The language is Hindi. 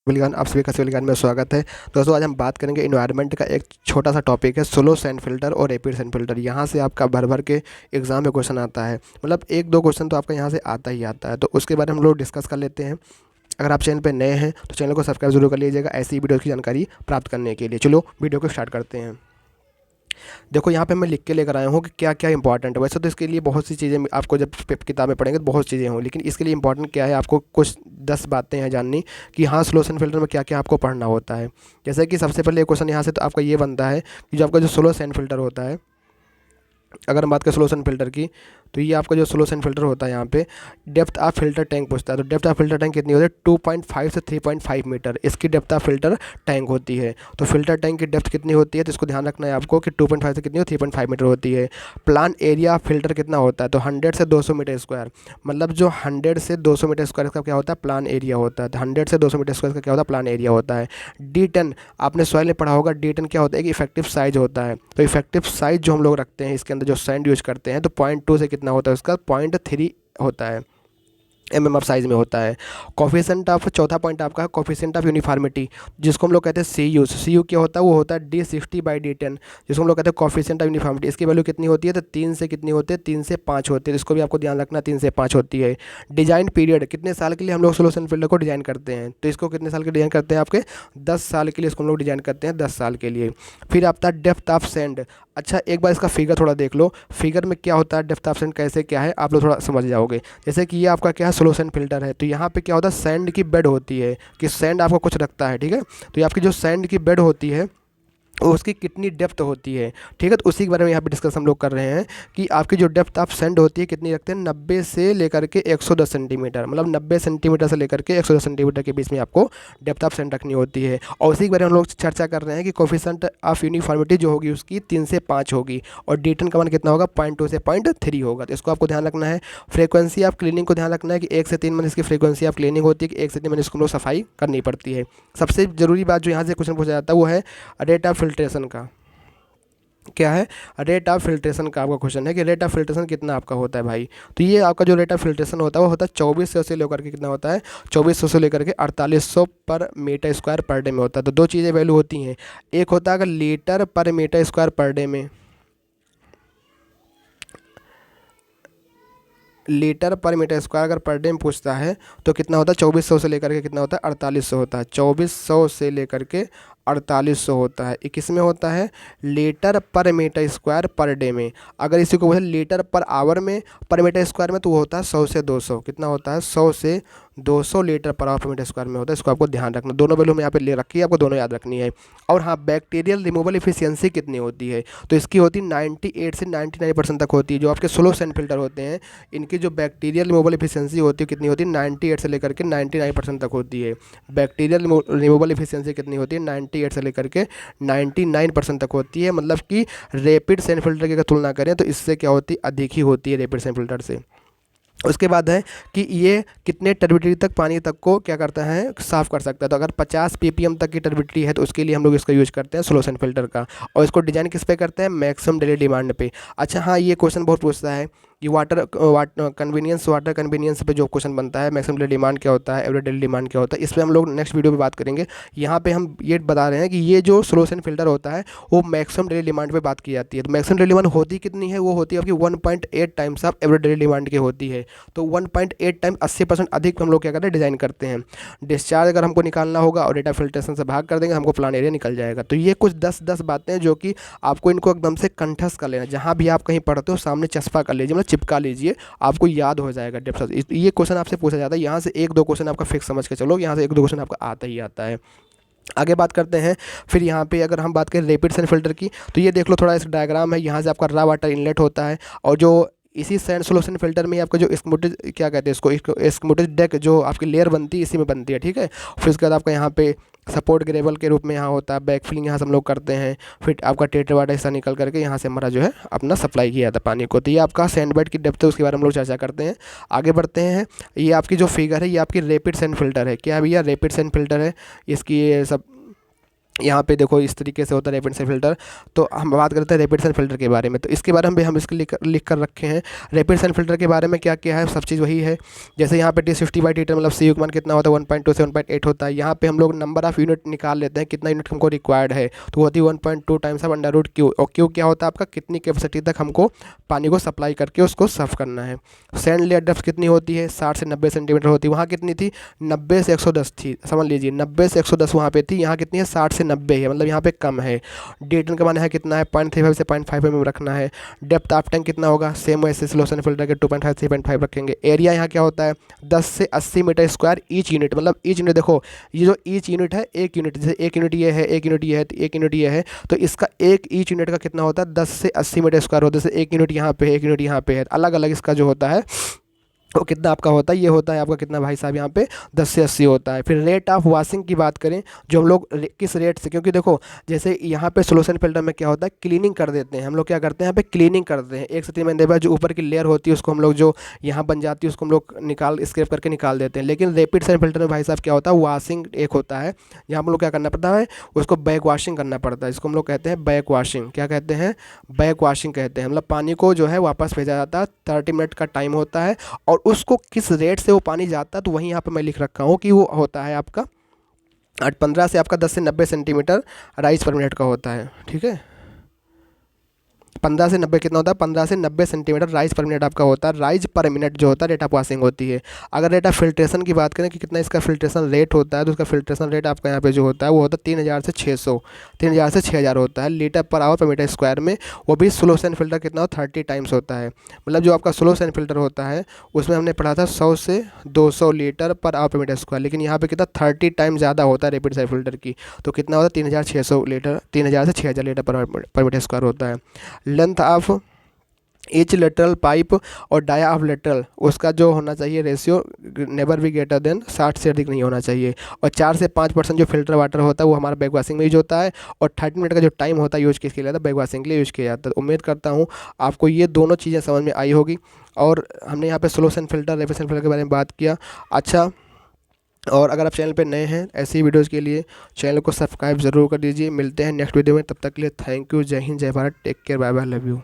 विलगान आप सभी का सिविल ज्ञान में स्वागत है। दोस्तों आज हम बात करेंगे इन्वायरमेंट का। एक छोटा सा टॉपिक है स्लो सैंड फिल्टर और रैपिड सैंड फिल्टर। यहाँ से आपका भर भर के एग्जाम में क्वेश्चन आता है, मतलब एक दो क्वेश्चन तो आपका यहाँ से आता ही आता है। तो उसके बारे में हम लोग डिस्कस कर लेते हैं। अगर आप चैनल पर नए हैं तो चैनल को सब्सक्राइब जरूर कर लीजिएगा ऐसी वीडियो की जानकारी प्राप्त करने के लिए। चलो वीडियो को स्टार्ट करते हैं। देखो यहाँ पे मैं लिख के लेकर आया हूँ कि क्या क्या इंपॉर्टेंट है। वैसे तो इसके लिए बहुत सी चीज़ें आपको जब किताबें पढ़ेंगे तो बहुत चीज़ें हों, लेकिन इसके लिए इंपॉर्टेंट क्या है, आपको कुछ 10 बातें हैं जाननी कि हाँ स्लोसन फिल्टर में क्या क्या आपको पढ़ना होता है। जैसे कि सबसे पहले क्वेश्चन यहाँ से तो आपका ये बनता है कि जो आपका जो स्लो सैंड फिल्टर होता है, अगर हम बात करें स्लोसन फिल्टर की, तो ये आपका जो स्लोसन फिल्टर होता है यहाँ पे डेप्थ ऑफ फिल्टर टैंक पूछता है। तो डेप्थ ऑफ फिल्टर टैंक कितनी होती है? 2.5 से 3.5 मीटर इसकी डेप्थ ऑफ फिल्टर टैंक होती है। तो फिल्टर टैंक की डेप्थ कितनी होती है, तो इसको ध्यान रखना है आपको कि 2.5 से कितनी हो 3.5 मीटर होती है। प्लान एरिया ऑफ फिल्टर कितना होता है? तो 100 से 200 मीटर स्क्वायर, मतलब जो 100 से 200 मीटर स्क्वायर का क्या होता है? प्लान एरिया होता है। तो 100 से 200 मीटर स्क्वायर का क्या होता है? प्लान एरिया होता है। D10 आपने सॉइल में पढ़ा होगा, D10 क्या होता है? कि इफेक्टिव साइज होता है। तो इफेक्टिव साइज जो हम लोग रखते हैं इसके अंदर जो सैंड यूज करते हैं, तो 0.2 से कितना होता है उसका? 0.3 होता है, एम ऑफ साइज में होता है। कोफिशिएंट ऑफ, चौथा पॉइंट आपका कोफिशिएंट ऑफ यूनिफॉर्मिटी, जिसको हम लोग कहते हैं सी यू क्या होता है? वो होता है D60/D10, जिसको हम लोग कहते हैं कोफिशिएंट ऑफ यूनिफॉर्मिटी। इसकी वैल्यू कितनी होती है? तो 3 से कितनी होती है? 3 से 5 होती है। इसको भी आपको ध्यान रखना, 3 से 5 होती है। डिजाइन पीरियड, कितने साल के लिए हम लोग सोल्यूशन फिल्टर को डिजाइन करते हैं? तो इसको कितने साल के डिजाइन करते हैं? आपके 10 साल के लिए इसको हम लोग डिजाइन करते हैं, 10 साल के लिए। फिर आता है डेप्थ ऑफ सैंड। अच्छा एक बार इसका फिगर थोड़ा देख लो, फिगर में क्या होता है, डेप्थ ऑफ सैंड कैसे क्या है, आप लोग थोड़ा समझ जाओगे। जैसे कि ये आपका क्या है? सोल्यूशन फिल्टर है। तो यहाँ पे क्या होता है? सैंड की बेड होती है, कि सैंड आपको कुछ रखता है, ठीक है। तो ये आपकी जो सैंड की बेड होती है उसकी कितनी डेप्थ होती है, ठीक है। तो उसी के बारे में यहाँ पे डिस्कस हम लोग कर रहे हैं कि आपकी जो डेप्थ ऑफ सैंड होती है कितनी रखते हैं? 90 से लेकर के 110 सेंटीमीटर, मतलब 90 सेंटीमीटर से लेकर के 110 सेंटीमीटर के बीच में आपको डेप्थ ऑफ सैंड रखनी होती है। और उसी के बारे में हम लोग चर्चा कर रहे हैं कि कोफिशिएंट ऑफ यूनिफॉर्मिटी जो होगी उसकी 3 से 5 होगी, और D10 का मान कितना होगा? 0.2 से 0.3 होगा। तो इसको आपको ध्यान रखना है। फ्रीक्वेंसी ऑफ क्लीनिंग को ध्यान रखना है कि 1 से 3 मिनट इसकी फ्रीक्वेंसी ऑफ क्लीनिंग होती है, कि 1 से 3 मिनट इसको हम लोग सफाई करनी पड़ती है। सबसे ज़रूरी बात जो यहाँ से क्वेश्चन पूछा जाता है वो है रेट ऑफ फिल्ट्रेशन का। क्या है? रेट ऑफ फिल्ट्रेशन का आपका क्वेश्चन है कि रेट ऑफ फिल्ट्रेशन कितना आपका होता है भाई। तो ये आपका जो रेट ऑफ फिल्ट्रेशन होता है वो होता है 2400 से लेकर के कितना होता है? 2400 से लेकर के 4800 पर मीटर स्क्वायर पर डे में होता है। तो दो चीज़ें वैल्यू होती हैं, एक होता है अगर लीटर पर मीटर स्क्वायर पर डे में, लीटर पर मीटर स्क्वायर अगर पर डे में पूछता है तो कितना होता है? 2400 से लेकर के कितना होता है? 4800 होता है। 2400 से लेकर के 4800 होता है। 21 में होता है लीटर पर मीटर स्क्वायर पर डे में। अगर इसी को बोले लीटर पर आवर में, पर मीटर स्क्वायर में, तो वो होता है 100 से 200। कितना होता है? 100 से 200 लीटर पर आवर पर मीटर स्क्वायर में होता है। इसको आपको ध्यान रखना, दोनों वैल्यू में यहाँ पे ले रखी है, आपको दोनों याद रखनी है। और हाँ, बैक्टीरियल रिमूवल एफिशिएंसी कितनी होती है? तो इसकी होती है 98 से 99% तक होती है। जो आपके स्लो सैंड फिल्टर होते हैं इनकी जो बैक्टीरियल रिमूवल एफिशिएंसी होती है कितनी होती है? 98 से लेकर के 99% तक होती है। बैक्टीरियल रिमूवल एफिशिएंसी कितनी होती है? 98 से लेकर के 99% तक होती है। मतलब कि रैपिड सैंड फिल्टर की अगर तुलना करें तो इससे क्या होती है? अधिक ही होती है रैपिड सैंड फिल्टर से। उसके बाद है कि ये कितने टर्बिडिटी तक पानी तक को क्या करता है? साफ़ कर सकता है। तो अगर 50 ppm तक की टर्बिडिटी है तो उसके लिए हम लोग इसका यूज़ करते हैं सोल्यूशन फिल्टर का। और इसको डिज़ाइन किस पे करते हैं? मैक्सिमम डेली डिमांड पे। अच्छा हाँ, ये क्वेश्चन बहुत पूछता है कि वाटर कन्वीनियंस पे जो क्वेश्चन बनता है, मैक्सिमम डेली डिमांड क्या होता है, एवरेज डेली डिमांड क्या होता है, इस पर हम लोग नेक्स्ट वीडियो में बात करेंगे। यहाँ पे हम ये बता रहे हैं कि ये जो सोल्यूशन फिल्टर होता है वो मैक्सिमम डेली डिमांड पे बात की जाती है। तो मैक्सिमम डेली डिमांड होती कितनी है? वो होती है आपकी 1.8 times of average daily demand की होती है। तो 1.8 टाइम 80% अधिक हम लोग क्या करते हैं? डिज़ाइन करते हैं। डिस्चार्ज अगर हमको निकालना होगा और डेटा फिल्ट्रेशन से भाग कर देंगे, हमको प्लान एरिया निकल जाएगा। तो ये कुछ 10 बातें जो कि आपको इनको एकदम से कंठस्थ कर लेना, जहाँ भी आप कहीं पढ़ते हो सामने चस्पा कर लीजिए, मतलब चिपका लीजिए, आपको याद हो जाएगा डेप्थ। ये क्वेश्चन आपसे पूछा जाता है, यहाँ से एक दो क्वेश्चन आपका फिक्स समझ के चलो, यहाँ से एक दो क्वेश्चन आपका आता ही आता है। आगे बात करते हैं। फिर यहाँ पे अगर हम बात करें रैपिड सैंड फिल्टर की, तो ये देख लो थोड़ा इस डायग्राम है, यहाँ से आपका रा वाटर इनलेट होता है, और जो इसी सैंड सोल्यूशन फिल्टर में आपका जो स्मूटेज क्या कहते हैं इसको, स्मूटेज डेक जो आपकी लेयर बनती है इसी में बनती है, ठीक है। फिर उसके बाद आपका यहाँ पे सपोर्ट ग्रेवल के रूप में यहाँ होता है, बैक फिलिंग यहाँ से हम लोग करते हैं। फिर आपका टेटर वाटर हिस्सा निकल करके यहाँ से हमारा जो है अपना सप्लाई किया जाता है पानी को। तो ये आपका सैंड बेड की डेप्थ है, उसके बारे में हम लोग चर्चा करते हैं। आगे बढ़ते हैं। ये आपकी जो फिगर है ये आपकी रैपिड सैंड फिल्टर है। क्या भैया? रैपिड सैंड फिल्टर है। इसकी ये सब यहाँ पे देखो इस तरीके से होता है रैपिड सेंट फिल्टर। तो हम बात करते हैं रैपिड सेंट फिल्टर के बारे में, तो इसके बारे में भी हम इसके लिख कर रखे हैं। रैपिड सेंट फिल्टर के बारे में क्या क्या है, सब चीज़ वही है। जैसे यहाँ पे T50/T10 मतलब सी मान कितना होता है 1.2 से 1.8 होता है। यहाँ पे हम लोग नंबर ऑफ यूनिट निकाल लेते हैं, कितना यूनिट हमको रिक्वायर्ड है, तो होती है 1.2 टाइम्स ऑफ √Q। और Q क्या होता है आपका, कितनी कैपेसिटी तक हमको पानी को सप्लाई करके उसको सर्व करना है। सैंड लेयर डेप्थ कितनी होती है, 60 से 90 सेंटीमीटर होती है। वहाँ कितनी थी, 90 से 110 थी, समझ लीजिए 90 से 110 वहाँ पे थी। यहाँ कितनी है, 60 से 90 है, मतलब यहाँ पे कम है। D10 का मान है कितना है, 0.35 से 0.5 mm रखना है। डेप्थ ऑफ टैंक कितना होगा, सेम वैसे स्लो सैंड फिल्टर के 2.5 से 3.5 रखेंगे। एरिया यहाँ क्या होता है, 10 से 80 मीटर स्क्वायर ईच यूनिट। मतलब ईच यूनिट देखो, ये जो ईच यूनिट है, एक यूनिट, जैसे एक यूनिट ये है, एक यूनिट ये है, एक यूनिट ये है, तो इसका एक ईच यूनिट का कितना होता है, 10 से 80 मीटर स्क्वायर होता है। जैसे एक यूनिट यहाँ पे है, एक यूनिट यहाँ पे है, अलग अलग इसका जो होता है वो कितना आपका होता है, ये होता है आपका कितना भाई साहब, यहाँ पे 10 से 80 होता है। फिर रेट ऑफ वॉशिंग की बात करें, जो हम लोग किस रेट से, क्योंकि देखो जैसे यहाँ पे सोल्यूशन फिल्टर में क्या होता है, क्लीनिंग कर देते हैं हम लोग, क्या करते हैं यहाँ पे क्लीनिंग करते हैं। 1 से 3 महीने बाद जो ऊपर की लेयर होती है उसको हम लोग, जो यहाँ बन जाती है उसको हम लोग स्क्रैप करके निकाल देते हैं। लेकिन रैपिड सेंट फिल्टर में भाई साहब क्या होता है, वॉशिंग एक होता है, यहाँ हम लोग क्या करना पड़ता है, उसको बैक वॉशिंग करना पड़ता है। इसको हम लोग कहते हैं बैक वॉशिंग। क्या कहते हैं, बैक वॉशिंग कहते हैं। मतलब पानी को जो है वापस भेजा जाता है, 30 मिनट का टाइम होता है, और उसको किस रेट से वो पानी जाता है, तो वहीं यहाँ पे मैं लिख रखा हूँ कि वो होता है आपका 15 से आपका 10 से 90 सेंटीमीटर राइज पर मिनट का होता है। ठीक है, 15 से 90 कितना होता है, 15 से 90 सेंटीमीटर राइज पर मिनट आपका होता है। राइज पर मिनट जो होता है रेट ऑफ वॉशिंग होती है। अगर रेट ऑफ फिल्ट्रेशन की बात करें कि कितना इसका फिल्ट्रेशन रेट होता है, तो उसका फिल्ट्रेशन रेट आपका यहाँ पे जो होता है वो होता है 3000 से 600, 3000 से 6000 होता है लीटर पर आवर पर मीटर स्क्वायर में। वो भी स्लो सैंड फिल्टर कितना हो, 30 टाइम्स होता है। मतलब जो आपका स्लो सैंड फिल्टर होता है उसमें हमने पढ़ा था 100 से 200 लीटर पर आवर पर मीटर स्क्वायर, लेकिन यहाँ पे कितना 30 टाइम ज़्यादा होता है रैपिड सैंड फिल्टर की। तो कितना होता है 3600 लीटर, 3000 से 6000 लीटर पर मीटर स्क्वायर होता है। Length of each lateral pipe और डाया ऑफ लेटरल, उसका जो होना चाहिए ratio never be greater than 60 से अधिक नहीं होना चाहिए। और 4 से 5% जो फिल्टर वाटर होता है वो हमारा बैक वॉशिंग में यूज होता है। और 30 मिनट का जो टाइम होता है यूज किसके लिए जाता है, बैक वॉशिंग के लिए यूज किया जाता है। तो उम्मीद करता हूँ आपको ये दोनों चीज़ें समझ में आई होगी। और हमने यहाँ पे slow sand filter, rapid sand filter के बारे में बात किया। अच्छा, और अगर आप चैनल पे नए हैं ऐसी वीडियोज़ के लिए चैनल को सब्सक्राइब ज़रूर कर दीजिए। मिलते हैं नेक्स्ट वीडियो में, तब तक के लिए थैंक यू। जय हिंद, जय Bharat, take care, bye bye, love you.